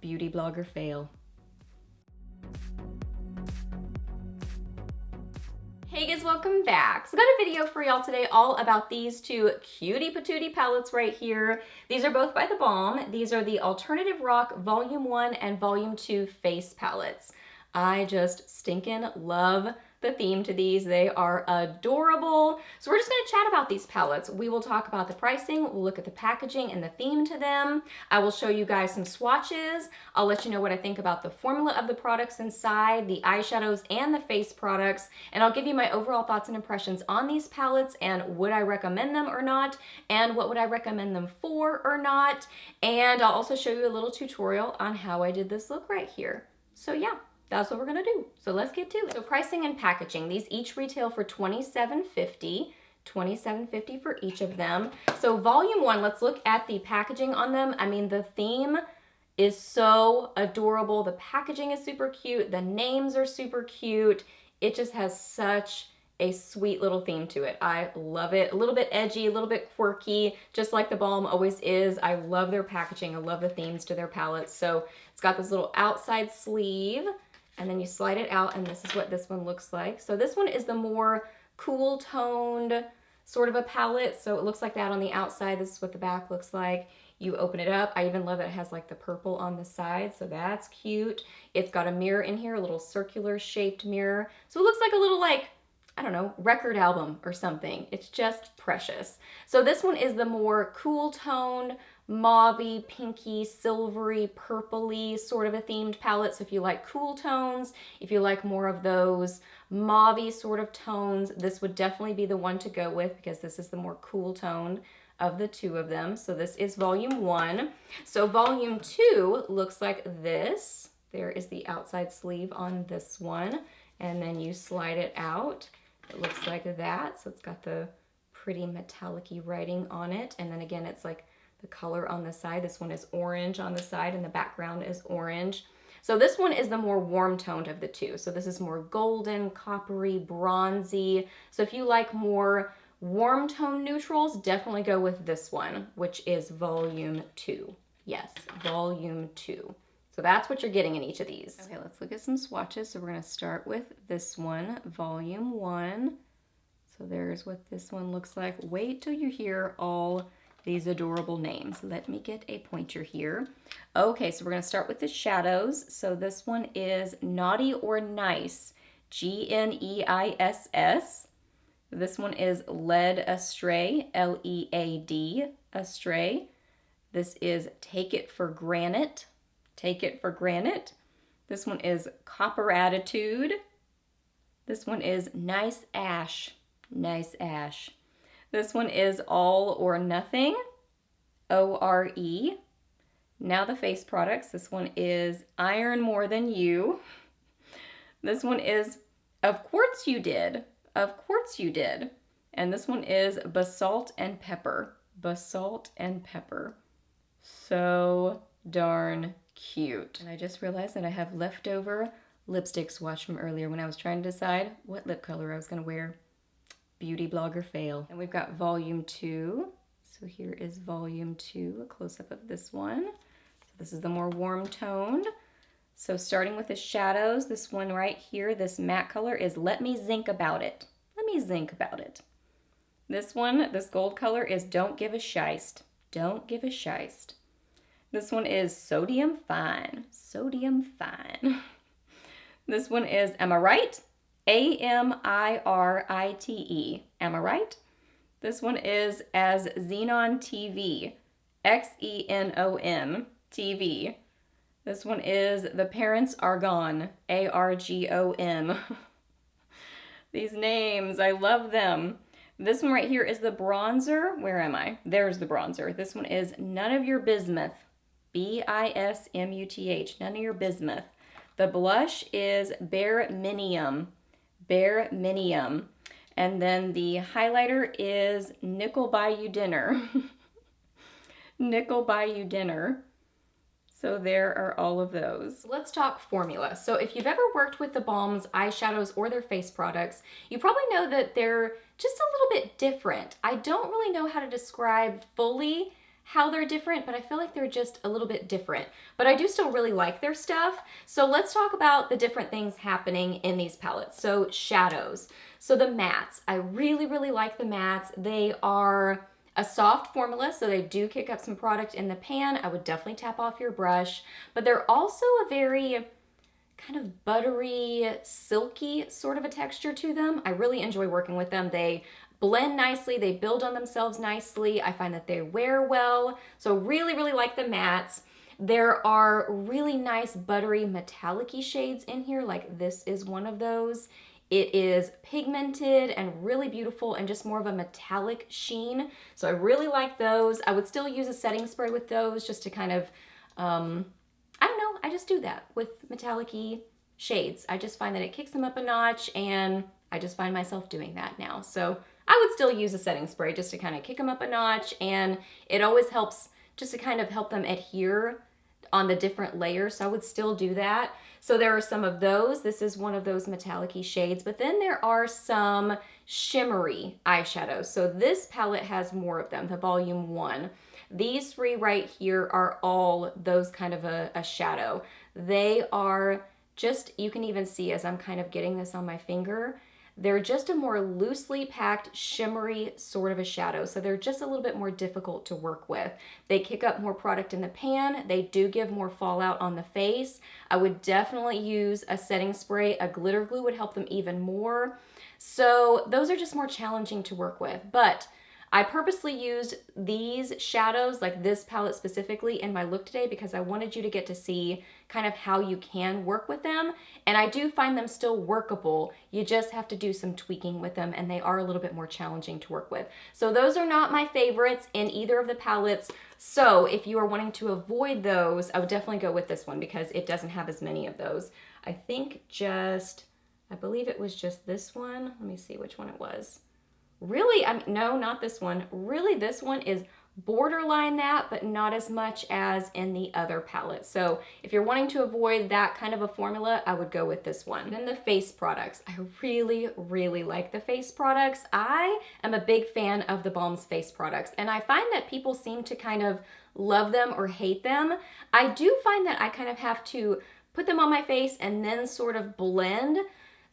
Beauty blogger fail. Hey guys, welcome back. So I got a video for y'all today all about these two cutie patootie palettes right here. These are both by the Balm. These are the Alternative Rock Volume 1 and Volume 2 face palettes. I just stinking love the theme to these. They are adorable. So we're just gonna chat about these palettes. We will talk about the pricing, we'll look at the packaging and the theme to them. I will show you guys some swatches. I'll let you know what I think about the formula of the products inside, the eyeshadows and the face products, and I'll give you my overall thoughts and impressions on these palettes and would I recommend them or not, and what would I recommend them for or not, and I'll also show you a little tutorial on how I did this look right here. So yeah. That's what we're gonna do. So let's get to it. So pricing and packaging. These each retail for $27.50. $27.50 for each of them. So volume 1, let's look at the packaging on them. I mean, the theme is so adorable. The packaging is super cute. The names are super cute. It just has such a sweet little theme to it. I love it. A little bit edgy, a little bit quirky, just like the Balm always is. I love their packaging. I love the themes to their palettes. So it's got this little outside sleeve, and then you slide it out, and this is what this one looks like. So this one is the more cool toned sort of a palette. So it looks like that on the outside. This is what the back looks like. You open it up. I even love that it has like the purple on the side. So that's cute. It's got a mirror in here, a little circular shaped mirror. So it looks like a little like, I don't know, record album or something. It's just precious. So this one is the more cool toned, mauvey, pinky, silvery, purpley sort of a themed palette. So if you like cool tones, if you like more of those mauvey sort of tones, this would definitely be the one to go with because this is the more cool tone of the two of them. So this is volume 1. So volume 2 looks like this. There is the outside sleeve on this one, and then you slide it out. It looks like that. So it's got the pretty metallic-y writing on it, and then again it's like the color on the side. This one is orange on the side and the background is orange. So this one is the more warm toned of the two. So this is more golden, coppery, bronzy. So if you like more warm tone neutrals, definitely go with this one, which is volume 2. Yes, volume 2. So that's what you're getting in each of these. Okay, let's look at some swatches. So we're gonna start with this one, volume 1. So there's what this one looks like. Wait till you hear all these adorable names. Let me get a pointer here. Okay, so we're gonna start with the shadows. So this one is Naughty or Nice, G-N-E-I-S-S. This one is Led Astray, L-E-A-D, Astray. This is Take It for Granite, Take It for Granite. This one is Copper Attitude. This one is Nice Ash, Nice Ash. This one is All or Nothing, O-R-E. Now the face products. This one is Iron More Than You. This one is Of Course You Did, Of Course You Did. And this one is Basalt and Pepper, Basalt and Pepper. So darn cute. And I just realized that I have leftover lipstick swatch from earlier when I was trying to decide what lip color I was gonna wear. Beauty blogger fail. And we've got volume 2. So here is volume 2, a close-up of this one. So this is the more warm toned. So starting with the shadows, this one right here, this matte color is Let Me Zinc About It. Let me zinc about it. This one, this gold color is Don't Give a Shiest. Don't Give a Shiest. This one is Sodium Fine. Sodium Fine. This one is Am I Right? A-M-I-R-I-T-E. Am I right? This one is As Xenon TV. X-E-N-O-N TV. This one is The Parents Are Gone. A-R-G-O-N. These names, I love them. This one right here is the bronzer. Where am I? There's the bronzer. This one is None of Your Bismuth. B-I-S-M-U-T-H. None of Your Bismuth. The blush is Bare Minium. Bare Minium. And then the highlighter is Nickel Buy You Dinner. Nickel Buy You Dinner. So there are all of those. Let's talk formula. So if you've ever worked with the Balm's eyeshadows or their face products, you probably know that they're just a little bit different. I don't really know how to describe fully how they're different, but I feel like they're just a little bit different. But I do still really like their stuff. So let's talk about the different things happening in these palettes. So shadows. So the mattes. I really, really like the mattes. They are a soft formula, so they do kick up some product in the pan. I would definitely tap off your brush, but they're also a very kind of buttery, silky sort of a texture to them. I really enjoy working with them. They blend nicely, they build on themselves nicely. I find that they wear well, so really, really like the mattes. There are really nice buttery metallic-y shades in here, like this is one of those. It is pigmented and really beautiful and just more of a metallic sheen. So I really like those. I would still use a setting spray with those just to kind of, I don't know, I just do that with metallic-y shades. I just find that it kicks them up a notch, and I just find myself doing that now. So I would still use a setting spray just to kind of kick them up a notch, and it always helps just to kind of help them adhere on the different layers, so I would still do that. So there are some of those. This is one of those metallic-y shades, but then there are some shimmery eyeshadows. So this palette has more of them, the volume 1. These 3 right here are all those kind of a shadow. They are just, you can even see as I'm kind of getting this on my finger, they're just a more loosely packed, shimmery sort of a shadow. So they're just a little bit more difficult to work with. They kick up more product in the pan. They do give more fallout on the face. I would definitely use a setting spray. A glitter glue would help them even more. So those are just more challenging to work with. But I purposely used these shadows, like this palette specifically, in my look today because I wanted you to get to see kind of how you can work with them. And I do find them still workable. You just have to do some tweaking with them, and they are a little bit more challenging to work with. So those are not my favorites in either of the palettes. So if you are wanting to avoid those, I would definitely go with this one because it doesn't have as many of those. I believe it was just this one. Let me see which one it was. Really, no, not this one. Really, this one is borderline that, but not as much as in the other palette. So if you're wanting to avoid that kind of a formula, I would go with this one. Then the face products. I really, really like the face products. I am a big fan of the Balm's face products, and I find that people seem to kind of love them or hate them. I do find that I kind of have to put them on my face and then sort of blend.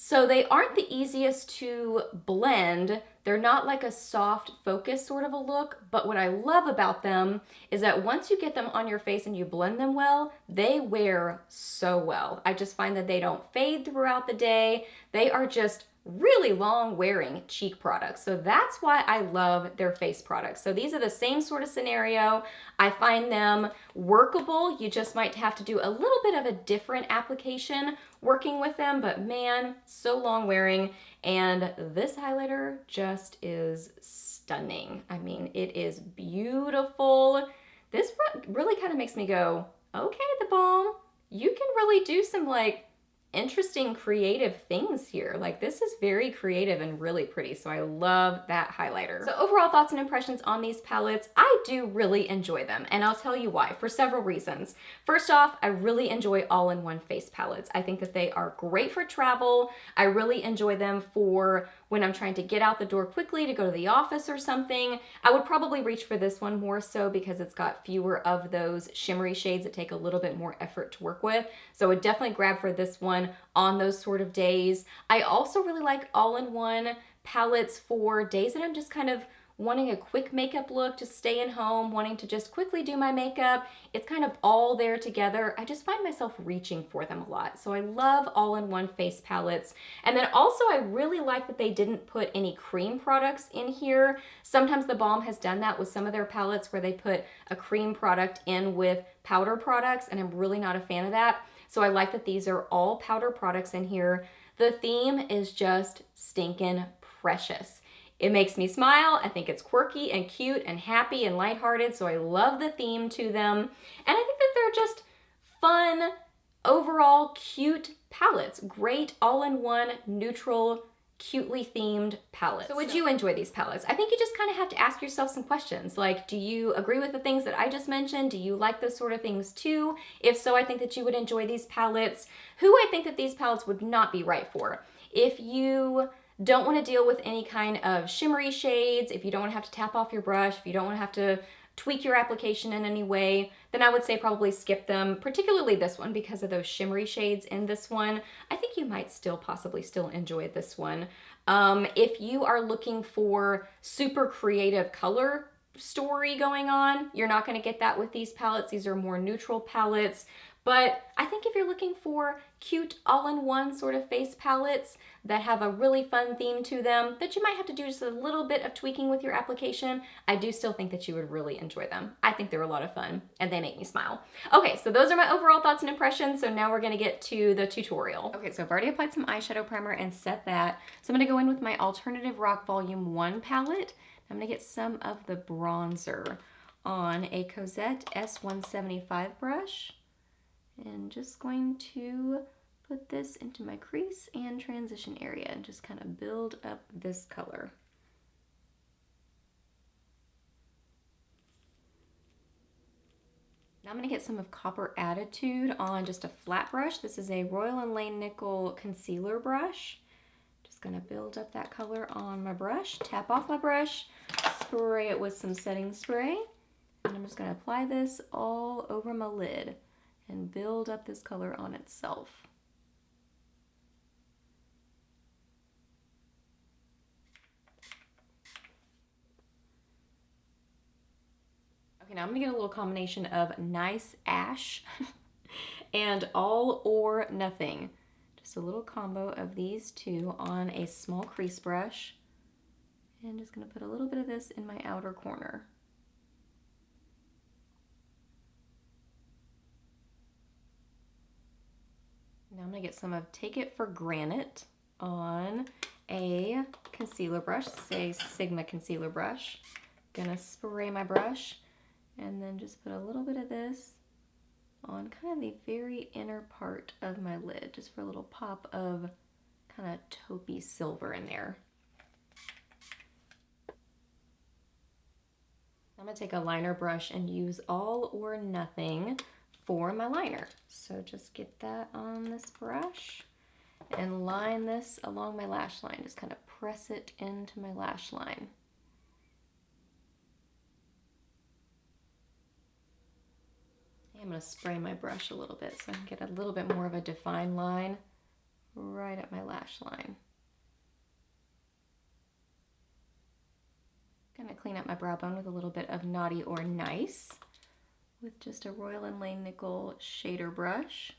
So they aren't the easiest to blend. They're not like a soft focus sort of a look, but what I love about them is that once you get them on your face and you blend them well, they wear so well. I just find that they don't fade throughout the day. They are just really long wearing cheek products. So that's why I love their face products. So these are the same sort of scenario. I find them workable. You just might have to do a little bit of a different application working with them, but man, so long wearing. And this highlighter just is stunning. I mean, it is beautiful. This really kind of makes me go, okay, the Balm, you can really do some like interesting creative things here. Like this is very creative and really pretty, so I love that highlighter. So overall thoughts and impressions on these palettes, I do really enjoy them, and I'll tell you why, for several reasons. First off, I really enjoy all-in-one face palettes. I think that they are great for travel. I really enjoy them for when I'm trying to get out the door quickly to go to the office or something. I would probably reach for this one more so because it's got fewer of those shimmery shades that take a little bit more effort to work with. So I would definitely grab for this one on those sort of days. I also really like all-in-one palettes for days that I'm just kind of wanting a quick makeup look, just staying home, wanting to just quickly do my makeup. It's kind of all there together. I just find myself reaching for them a lot. So I love all-in-one face palettes. And then also I really like that they didn't put any cream products in here. Sometimes the Balm has done that with some of their palettes where they put a cream product in with powder products, and I'm really not a fan of that. So I like that these are all powder products in here. The theme is just stinking precious. It makes me smile. I think it's quirky and cute and happy and lighthearted, so I love the theme to them. And I think that they're just fun, overall cute palettes. Great all-in-one, neutral, cutely themed palettes. So would you enjoy these palettes? I think you just kind of have to ask yourself some questions, like, do you agree with the things that I just mentioned? Do you like those sort of things too? If so, I think that you would enjoy these palettes. Who I think that these palettes would not be right for. If you don't want to deal with any kind of shimmery shades, if you don't want to have to tap off your brush, if you don't want to have to tweak your application in any way, then I would say probably skip them, particularly this one because of those shimmery shades in this one. I think you might possibly still enjoy this one. If you are looking for super creative color story going on, you're not going to get that with these palettes. These are more neutral palettes. But I think if you're looking for cute all-in-one sort of face palettes that have a really fun theme to them, that you might have to do just a little bit of tweaking with your application, I do still think that you would really enjoy them. I think they're a lot of fun and they make me smile. Okay, so those are my overall thoughts and impressions. So now we're gonna get to the tutorial. Okay, so I've already applied some eyeshadow primer and set that. So I'm gonna go in with my Alternative Rock Volume 1 palette. I'm gonna get some of the bronzer on a Cozette S175 brush. And just going to put this into my crease and transition area and just kind of build up this color. Now I'm going to get some of Copper Attitude on just a flat brush. This is a Royal and Langnickel concealer brush. Just going to build up that color on my brush, tap off my brush, spray it with some setting spray, and I'm just going to apply this all over my lid and build up this color on itself. Okay, now I'm gonna get a little combination of Nice Ash and All or Nothing. Just a little combo of these two on a small crease brush. And just gonna put a little bit of this in my outer corner. Now I'm going to get some of Take It for Granted on a concealer brush, say Sigma concealer brush. Gonna spray my brush and then just put a little bit of this on kind of the very inner part of my lid, just for a little pop of kind of taupey silver in there. I'm going to take a liner brush and use All or Nothing for my liner. So just get that on this brush and line this along my lash line. Just kind of press it into my lash line. I'm going to spray my brush a little bit so I can get a little bit more of a defined line right at my lash line. Gonna clean up my brow bone with a little bit of Naughty or Nice with just a Royal and Langnickel shader brush.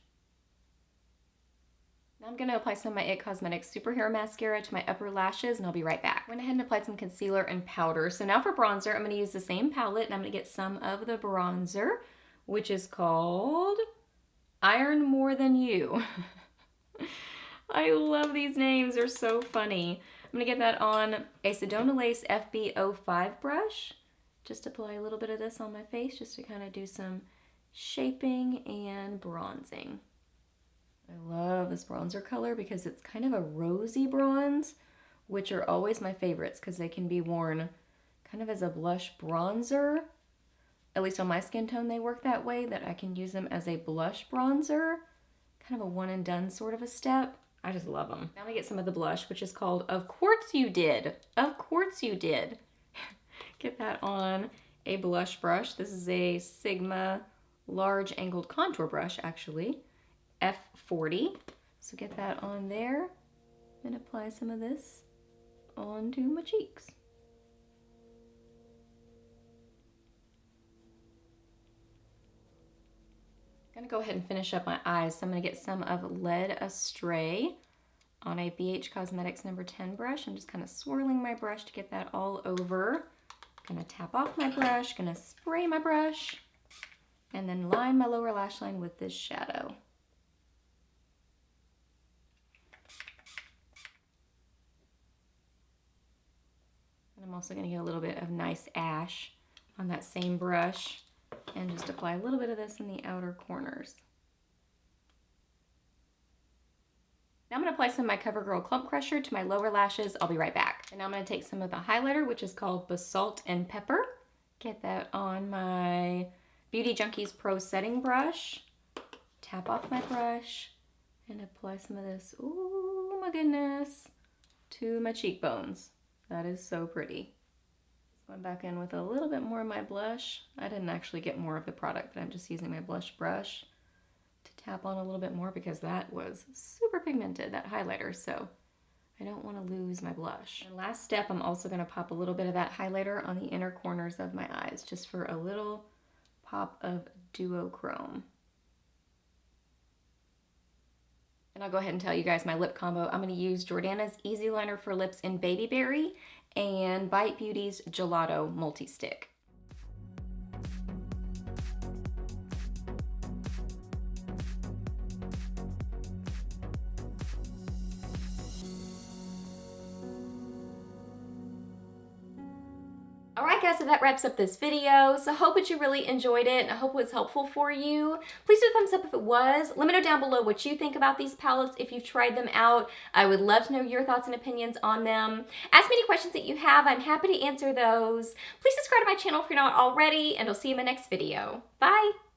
Now I'm gonna apply some of my IT Cosmetics Superhero Mascara to my upper lashes and I'll be right back. Went ahead and applied some concealer and powder. So now for bronzer, I'm gonna use the same palette and I'm gonna get some of the bronzer, which is called Iron More Than You. I love these names, they're so funny. I'm gonna get that on a Sedona Lace FB 05 brush. Just apply a little bit of this on my face just to kind of do some shaping and bronzing. I love this bronzer color because it's kind of a rosy bronze, which are always my favorites because they can be worn kind of as a blush bronzer. At least on my skin tone they work that way, that I can use them as a blush bronzer. Kind of a one and done sort of a step. I just love them. Now I'm gonna get some of the blush, which is called Of Course You Did. Of Course You Did. Get that on a blush brush. This is a Sigma large angled contour brush, actually. F40. So get that on there and apply some of this onto my cheeks. I'm gonna go ahead and finish up my eyes. So I'm gonna get some of Led Astray on a BH Cosmetics number 10 brush. I'm just kind of swirling my brush to get that all over. Gonna tap off my brush, gonna spray my brush, and then line my lower lash line with this shadow. And I'm also gonna get a little bit of Nice Ash on that same brush and just apply a little bit of this in the outer corners. Now I'm going to apply some of my CoverGirl Clump Crusher to my lower lashes. I'll be right back. And now I'm going to take some of the highlighter, which is called Basalt and Pepper. Get that on my Beauty Junkees Pro Setting Brush. Tap off my brush and apply some of this, oh my goodness, to my cheekbones. That is so pretty. Going back in with a little bit more of my blush. I didn't actually get more of the product, but I'm just using my blush brush to tap on a little bit more because that was super pigmented, that highlighter, so I don't want to lose my blush. And last step, I'm also going to pop a little bit of that highlighter on the inner corners of my eyes, just for a little pop of duochrome. And I'll go ahead and tell you guys my lip combo. I'm going to use Jordana's Easy Liner for Lips in Baby Berry and Bite Beauty's Gelato Multi-Stick. Alright guys, so that wraps up this video. So I hope that you really enjoyed it and I hope it was helpful for you. Please do a thumbs up if it was. Let me know down below what you think about these palettes if you've tried them out. I would love to know your thoughts and opinions on them. Ask me any questions that you have. I'm happy to answer those. Please subscribe to my channel if you're not already, and I'll see you in my next video. Bye!